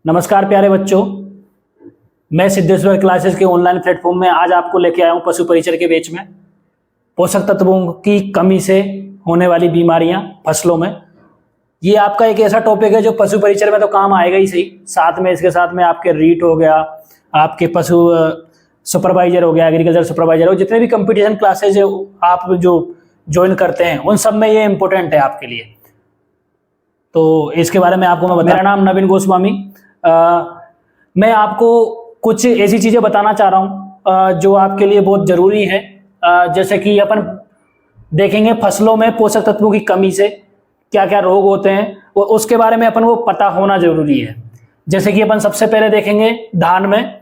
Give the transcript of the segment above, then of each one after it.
नमस्कार प्यारे बच्चों, मैं सिद्धेश्वर क्लासेस के ऑनलाइन प्लेटफॉर्म में आज आपको लेके आया हूँ पशु परिचर के बेच में पोषक तत्वों की कमी से होने वाली बीमारियां फसलों में। ये आपका एक ऐसा टॉपिक है जो पशु परिचर में तो काम आएगा ही सही, साथ में इसके साथ में आपके रीट हो गया, आपके पशु सुपरवाइजर हो गया, एग्रीकल्चर सुपरवाइजर हो, जितने भी कंपटीशन क्लासेज आप जो ज्वाइन करते हैं उन सब में ये इंपॉर्टेंट है आपके लिए। तो इसके बारे में आपको मैं बता, मेरा नाम नवीन गोस्वामी। मैं आपको कुछ ऐसी चीजें बताना चाह रहा हूं जो आपके लिए बहुत जरूरी है। जैसे कि अपन देखेंगे फसलों में पोषक तत्वों की कमी से क्या क्या रोग होते हैं, और उसके बारे में अपन को पता होना जरूरी है। जैसे कि अपन सबसे पहले देखेंगे धान में,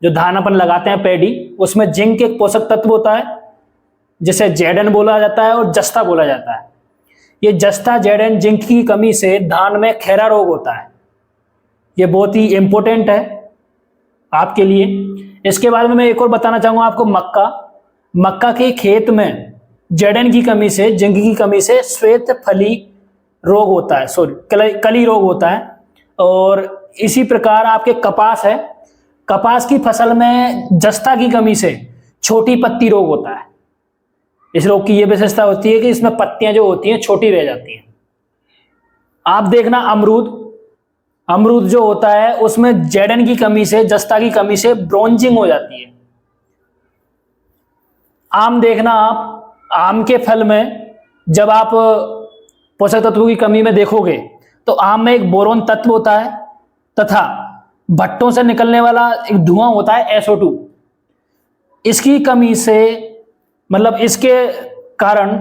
जो धान अपन लगाते हैं पैडी, उसमें जिंक एक पोषक तत्व होता है जिसे जेडन बोला जाता है और जस्ता बोला जाता है। ये जस्ता जेडन जिंक की कमी से धान में खैरा रोग होता है। ये बहुत ही इंपॉर्टेंट है आपके लिए। इसके बारे में मैं एक और बताना चाहूंगा आपको, मक्का के खेत में जेडन की कमी से, जिंक की कमी से श्वेत फली रोग होता है, कली रोग होता है। और इसी प्रकार आपके कपास है, कपास की फसल में जस्ता की कमी से छोटी पत्ती रोग होता है। इस रोग की यह विशेषता होती है कि इसमें पत्तियां जो होती हैं छोटी रह जाती हैं। आप देखना अमरूद जो होता है उसमें जेडन की कमी से, जस्ता की कमी से ब्रोंजिंग हो जाती है। आम देखना आप, आम के फल में जब आप पोषक तत्वों की कमी में देखोगे तो आम में एक बोरोन तत्व होता है तथा भट्टों से निकलने वाला एक धुआं होता है SO2। इसकी कमी से, मतलब इसके कारण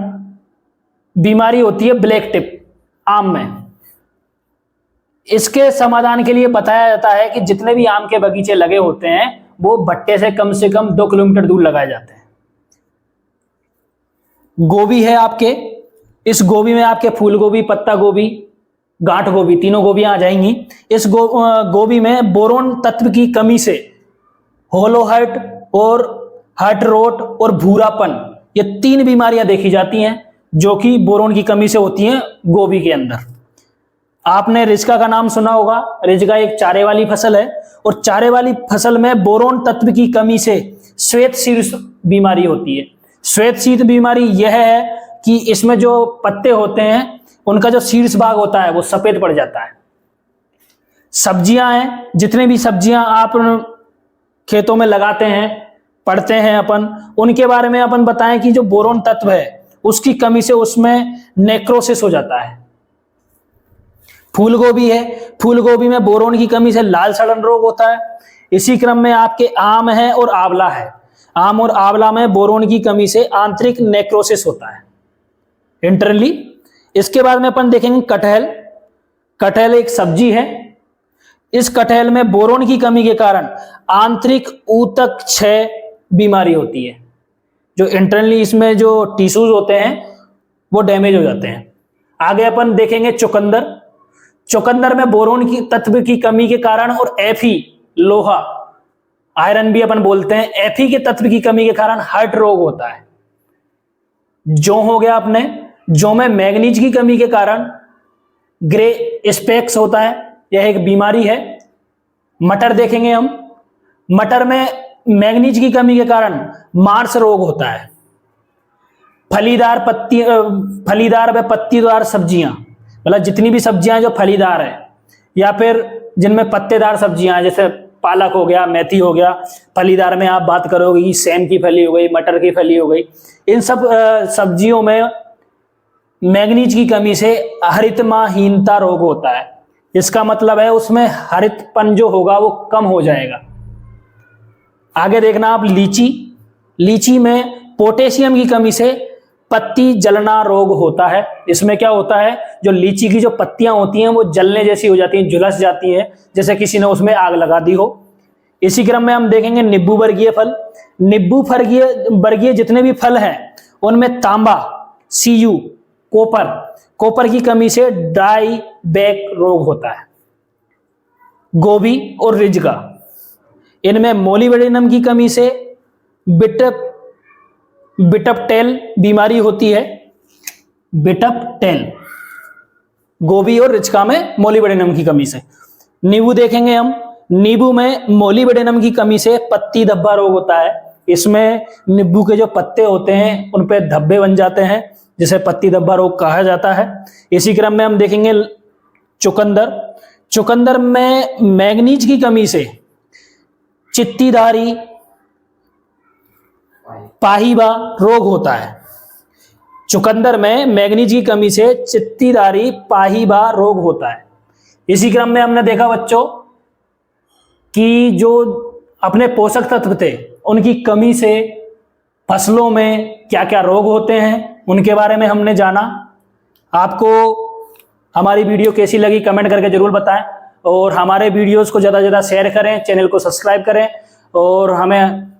बीमारी होती है ब्लैक टिप आम में। इसके समाधान के लिए बताया जाता है कि जितने भी आम के बगीचे लगे होते हैं वो भट्टे से कम 2 किलोमीटर दूर लगाए जाते हैं। गोभी है आपके, इस गोभी में आपके फूल गोभी, पत्ता गोभी, गांठ गोभी, तीनों गोभियां आ जाएंगी। इस गोभी में बोरोन तत्व की कमी से होलो हर्ट और हर्ट रोट और भूरापन, ये 3 बीमारियां देखी जाती हैं जो कि बोरोन की कमी से होती हैं गोभी के अंदर। आपने रिजका का नाम सुना होगा। रिजका एक चारे वाली फसल है और चारे वाली फसल में बोरोन तत्व की कमी से श्वेत शीर्ष बीमारी होती है। श्वेत शीर्ष बीमारी यह है कि इसमें जो पत्ते होते हैं उनका जो शीर्ष भाग होता है वो सफेद पड़ जाता है। सब्जियां हैं, जितने भी सब्जियां आप खेतों में लगाते हैं, पढ़ते हैं अपन, उनके बारे में अपन बताएं कि जो बोरोन तत्व है उसकी कमी से उसमें नेक्रोसिस हो जाता है। फूल गोभी है, फूल गोभी में बोरोन की कमी से लाल सड़न रोग होता है। इसी क्रम में आपके आम है और आंवला है, आम और आंवला में बोरोन की कमी से आंतरिक नेक्रोसिस होता है इंटरनली। इसके बाद में अपन देखेंगे कटहल। कटहल एक सब्जी है, इस कटहल में बोरोन की कमी के कारण आंतरिक ऊतक क्षय बीमारी होती है। जो इंटरनली इसमें जो टिश्यूज होते हैं वो डैमेज हो जाते हैं। आगे अपन देखेंगे चुकंदर। चुकंदर में बोरोन की तत्व की कमी के कारण और Fe, लोहा, आयरन भी अपन बोलते हैं, Fe के तत्व की कमी के कारण हार्ट रोग होता है। जौ हो गया अपने, जौ में मैग्नीज की कमी के कारण ग्रे स्पेक्स होता है, यह एक बीमारी है। मटर देखेंगे हम, मटर में मैग्नीज की कमी के कारण मार्स रोग होता है। फलीदार व पत्तीदार सब्जियां, मतलब जितनी भी सब्जियां जो फलीदार है या फिर जिनमें पत्तेदार सब्जियां, जैसे पालक हो गया, मेथी हो गया, फलीदार में आप बात करोगे कि सेम की फली हो गई, मटर की फली हो गई, इन सब सब्जियों में मैग्नीज की कमी से हरितमाहीनता रोग होता है। इसका मतलब है उसमें हरितपन जो होगा वो कम हो जाएगा। आगे देखना आप लीची में पोटेशियम की कमी से पत्ती जलना रोग होता है। इसमें क्या होता है, जो लीची की जो पत्तियां होती हैं वो जलने जैसी हो जाती हैं, झुलस जाती हैं, जैसे किसी ने उसमें आग लगा दी हो। इसी क्रम में हम देखेंगे नींबू वर्गीय फल। नींबू वर्गीय जितने भी फल हैं उनमें तांबा, Cu, कॉपर की कमी से ड्राई बैक रोग होता है। गोभी और रिजका, इनमें मोलिब्डेनम की कमी से बिटपटेल बीमारी होती है। बिटपटेल, गोभी और रिजका में मोलिब्डेनम की कमी से। नींबू देखेंगे हम, नींबू में मोलिब्डेनम की कमी से पत्ती धब्बा रोग होता है। इसमें नींबू के जो पत्ते होते हैं उन पे धब्बे बन जाते हैं, जिसे पत्ती धब्बा रोग कहा जाता है। इसी क्रम में हम देखेंगे चुकंदर। चुकंदर में मैग्नीज की कमी से चित्तीदारी पाहिबा रोग होता है। चुकंदर में मैग्नीज की कमी से चित्तीदारी पाहिबा रोग होता है। इसी क्रम में हमने देखा बच्चों कि जो अपने पोषक तत्व थे उनकी कमी से फसलों में क्या क्या रोग होते हैं उनके बारे में हमने जाना। आपको हमारी वीडियो कैसी लगी कमेंट करके जरूर बताएं, और हमारे वीडियोस को ज़्यादा से ज़्यादा शेयर करें, चैनल को सब्सक्राइब करें, और हमें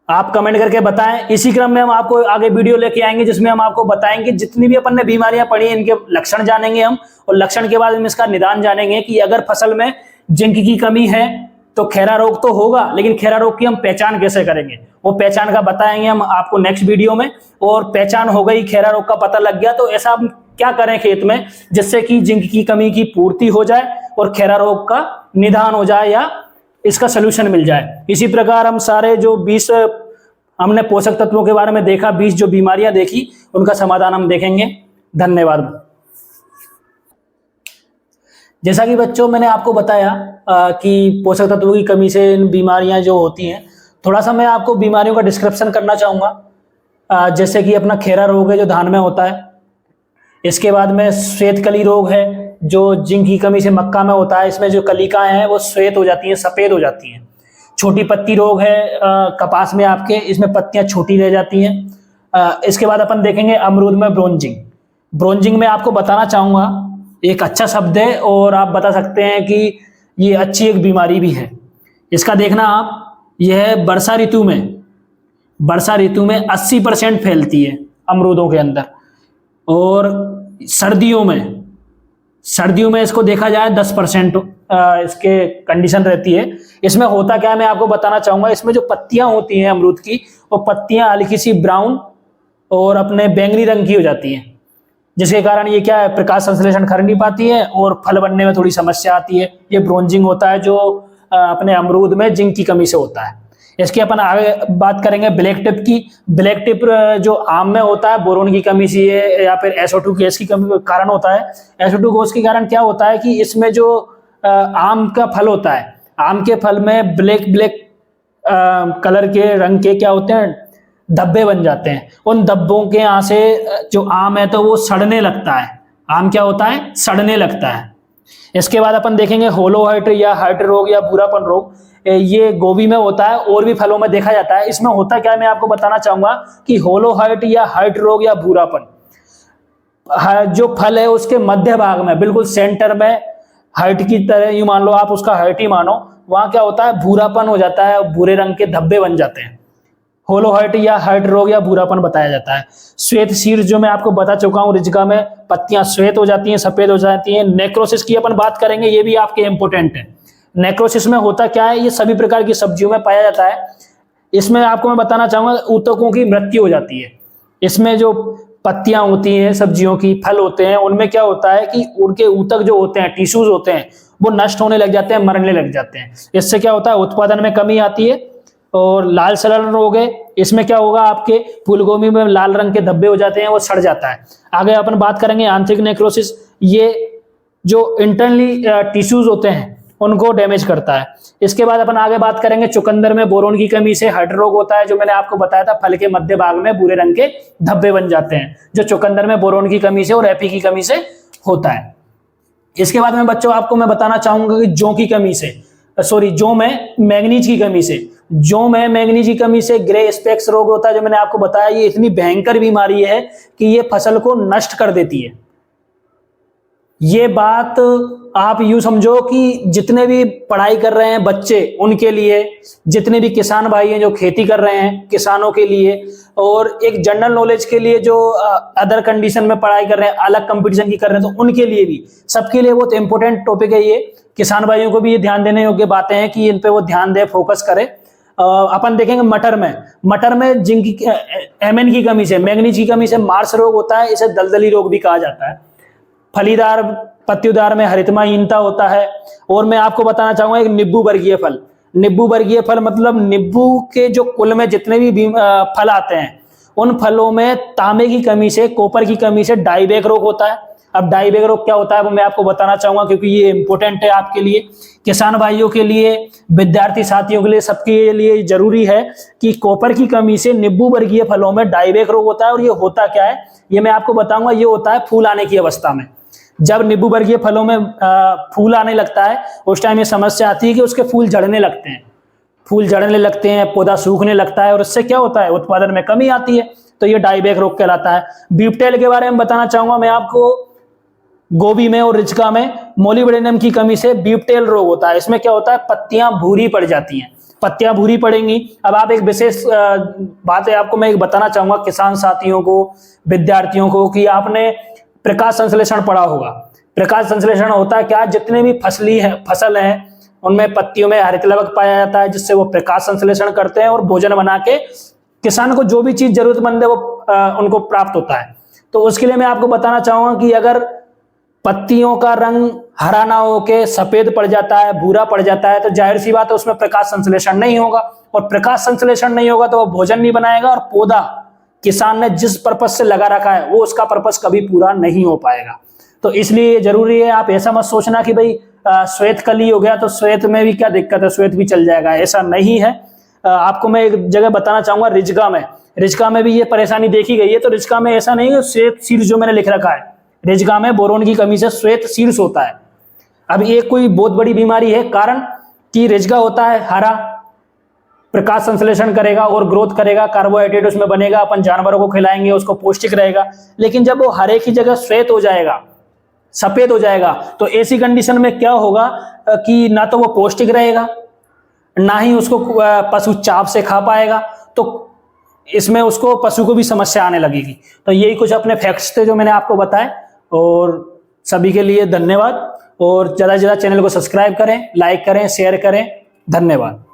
आप कमेंट करके बताएं। इसी क्रम में हम आपको आगे वीडियो लेके आएंगे जिसमें हम आपको बताएंगे जितनी भी अपन ने बीमारियां पढ़ी इनके लक्षण जानेंगे हम, और लक्षण के बाद हम इसका निदान जानेंगे कि अगर फसल में जिंक की कमी है तो खैरा रोग तो होगा, लेकिन खैरा रोग की हम पहचान कैसे करेंगे वो पहचान का बताएंगे हम आपको नेक्स्ट वीडियो में। और पहचान हो गई, खैरा रोग का पता लग गया, तो ऐसा हम क्या करें खेत में जिससे कि जिंक की कमी की पूर्ति हो जाए और खैरा रोग का निदान हो जाए या इसका सोल्यूशन मिल जाए। इसी प्रकार हम सारे जो 20 हमने पोषक तत्वों के बारे में देखा, 20 जो बीमारियां देखी उनका समाधान हम देखेंगे। धन्यवाद। जैसा कि बच्चों मैंने आपको बताया कि पोषक तत्वों की कमी से बीमारियां जो होती हैं, थोड़ा सा मैं आपको बीमारियों का डिस्क्रिप्शन करना चाहूँगा। जैसे कि अपना खैरा रोग है जो धान में होता है, इसके बाद में श्वेत कली रोग है जो जिंक की कमी से मक्का में होता है। इसमें जो कलिकाएं हैं वो श्वेत हो जाती हैं, सफ़ेद हो जाती हैं। छोटी पत्ती रोग है कपास में आपके, इसमें पत्तियां छोटी रह जाती हैं। इसके बाद अपन देखेंगे अमरूद में ब्रोंजिंग। ब्रोंजिंग में आपको बताना चाहूँगा, एक अच्छा शब्द है और आप बता सकते हैं कि ये अच्छी एक बीमारी भी है। इसका देखना आप, यह वर्षा ऋतु में 80% फैलती है अमरूदों के अंदर, और सर्दियों में इसको देखा जाए 10% इसके कंडीशन रहती है। इसमें होता क्या है मैं आपको बताना चाहूँगा। इसमें जो पत्तियां होती हैं अमरूद की, वो पत्तियां हल्की सी ब्राउन और अपने बैंगनी रंग की हो जाती हैं, जिसके कारण ये क्या है, प्रकाश संश्लेषण कर नहीं पाती है और फल बनने में थोड़ी समस्या आती है। ये ब्रोंजिंग होता है जो अपने अमरूद में जिंक की कमी से होता है। इसकी अपन आगे बात करेंगे ब्लैक टिप की। ब्लैक टिप जो आम में होता है बोरोन की कमी से है या फिर SO2 गैस की कमी के कारण होता है। SO2 गैस के कारण क्या होता है कि इसमें जो आम का फल होता है, आम के फल में ब्लैक कलर के रंग के क्या होते हैं, धब्बे बन जाते हैं। उन धब्बों के यहाँ से जो आम है तो वो सड़ने लगता है। आम क्या होता है, सड़ने लगता है। इसके बाद अपन देखेंगे होलो हार्ट या हार्ट रोग या भूरापन रोग। ये गोभी में होता है और भी फलों में देखा जाता है। इसमें होता क्या है मैं आपको बताना चाहूंगा कि होलो हार्ट या हार्ट रोग या भूरापन, जो फल है उसके मध्य भाग में बिल्कुल सेंटर में हार्ट की तरह, यूं मान लो आप उसका हार्ट ही मानो, वहां क्या होता है, भूरापन हो जाता है, भूरे रंग के धब्बे बन जाते हैं। होलो हार्ट या हार्ट रोग या भूरापन बताया जाता है। श्वेत शीर्ष जो मैं आपको बता चुका हूं, रिजिका में पत्तियां श्वेत हो जाती हैं, सफेद हो जाती हैं। नेक्रोसिस की अपन बात करेंगे, ये भी आपके इंपोर्टेंट है। नेक्रोसिस में होता क्या है, ये सभी प्रकार की सब्जियों में पाया जाता है। इसमें आपको मैं बताना चाहूंगा ऊतकों की मृत्यु हो जाती है। इसमें जो पत्तियां होती हैं सब्जियों की, फल होते हैं, उनमें क्या होता है कि उनके ऊतक जो होते हैं, टिश्यूज होते हैं, वो नष्ट होने लग जाते हैं, मरने लग जाते हैं। इससे क्या होता है, उत्पादन में कमी आती है। और लाल सड़न रोग है, इसमें क्या होगा, आपके फूलगोभी में लाल रंग के धब्बे हो जाते हैं, वो सड़ जाता है। आगे अपन बात करेंगे आंतरिक नेक्रोसिस। ये जो इंटरनली टिश्यूज होते हैं उनको डैमेज करता है। इसके बाद अपन आगे बात करेंगे चुकंदर में बोरोन की कमी से हार्ट रोग होता है, जो मैंने आपको बताया था, फल के मध्य भाग में भूरे रंग के धब्बे बन जाते हैं, जो चुकंदर में बोरोन की कमी से और एपी की कमी से होता है। इसके बाद में बच्चों आपको मैं बताना चाहूंगा कि जौ में मैग्नीज की कमी से, जौ में मैग्नीज की कमी से ग्रे स्पेक्स रोग होता है, जो मैंने आपको बताया। ये इतनी भयंकर बीमारी है कि ये फसल को नष्ट कर देती है। ये बात आप यूं समझो कि जितने भी पढ़ाई कर रहे हैं बच्चे, उनके लिए, जितने भी किसान भाई हैं जो खेती कर रहे हैं, किसानों के लिए, और एक जनरल नॉलेज के लिए जो अदर कंडीशन में पढ़ाई कर रहे हैं, अलग कंपटीशन की कर रहे हैं, तो उनके लिए भी, सबके लिए बहुत इंपॉर्टेंट टॉपिक है ये। किसान भाइयों को भी ये ध्यान देने योग्य बातें हैं कि इन पे वो ध्यान दे, फोकस करे। अपन देखेंगे मटर में जिंक Mn की कमी से, मैग्नीज की कमी से मार्स रोग होता है। इसे दलदली रोग भी कहा जाता है। फलीदार पत्तीदार में हरितमाहीनता होता है। और मैं आपको बताना चाहूंगा एक नींबू वर्गीय फल। नींबू वर्गीय फल मतलब नींबू के जो कुल में जितने भी फल आते हैं उन फलों में तांबे की कमी से, कॉपर की कमी से डाईबैक रोग होता है। अब डाईबैक रोग क्या होता है वो मैं आपको बताना चाहूंगा, क्योंकि ये इंपॉर्टेंट है आपके लिए, किसान भाइयों के लिए, विद्यार्थी साथियों के लिए, सबके लिए जरूरी है कि कॉपर की कमी से नींबू वर्गीय फलों में डाईबैक रोग होता है। और ये होता क्या है ये मैं आपको बताऊंगा। ये होता है फूल आने की अवस्था में। जब नींबू वर्गीय फलों में फूल आने लगता है उस टाइम ये समस्या आती है कि उसके फूल झड़ने लगते हैं, फूल झड़ने लगते हैं, पौधा सूखने लगता है और इससे क्या होता है उत्पादन में कमी आती है। तो ये डाईबैक रोग कहलाता है। बीपटेल के बारे में बताना चाहूंगा मैं आपको। गोभी में और रिचका में मोलिब्डेनम की कमी से बीपटेल रोग होता है। इसमें क्या होता है पत्तियां भूरी पड़ जाती हैं, पत्तियां भूरी पड़ेंगी। अब आप एक विशेष बात है आपको मैं एक बताना चाहूंगा किसान साथियों को, विद्यार्थियों को, कि आपने प्रकाश संश्लेषण पढ़ा होगा। प्रकाश संश्लेषण होता है क्या, जितने भी फसल है उनमें पत्तियों में हरित लवक पाया जाता है जिससे वो प्रकाश संश्लेषण करते हैं और भोजन बना के किसान को जो भी चीज जरूरतमंद है वो उनको प्राप्त होता है। तो उसके लिए मैं आपको बताना चाहूंगा कि अगर पत्तियों का रंग हरा ना होके सफेद पड़ जाता है, भूरा पड़ जाता है, तो जाहिर सी बात है उसमें प्रकाश संश्लेषण नहीं होगा। और प्रकाश संश्लेषण नहीं होगा तो वो भोजन नहीं बनाएगा और पौधा किसान ने जिस पर्पज से लगा रखा है वो उसका पर्पज कभी पूरा नहीं हो पाएगा। तो इसलिए जरूरी है, आप ऐसा मत सोचना कि भाई श्वेत कली हो गया तो श्वेत में भी क्या दिक्कत है, श्वेत भी चल जाएगा, ऐसा नहीं है। आपको मैं एक जगह बताना चाहूंगा, रिजका में भी ये परेशानी देखी गई है। तो रिजका में ऐसा नहीं है, श्वेत शीर्ष जो मैंने लिख रखा है, रिजका में बोरोन की कमी से श्वेत शीर्ष होता है। अब ये कोई बहुत बड़ी बीमारी है, कारण कि रिजका होता है हरा, प्रकाश संश्लेषण करेगा और ग्रोथ करेगा, कार्बोहाइड्रेट उसमें बनेगा, अपन जानवरों को खिलाएंगे, उसको पौष्टिक रहेगा। लेकिन जब वो हरे की जगह श्वेत हो जाएगा, सफेद हो जाएगा, तो ऐसी कंडीशन में क्या होगा कि ना तो वो पौष्टिक रहेगा, ना ही उसको पशु चाप से खा पाएगा। तो इसमें उसको पशु को भी समस्या आने लगेगी। तो यही कुछ अपने फैक्ट्स थे जो मैंने आपको बताए। और सभी के लिए धन्यवाद। और ज़्यादा से ज़्यादा चैनल को सब्सक्राइब करें, लाइक करें, शेयर करें। धन्यवाद।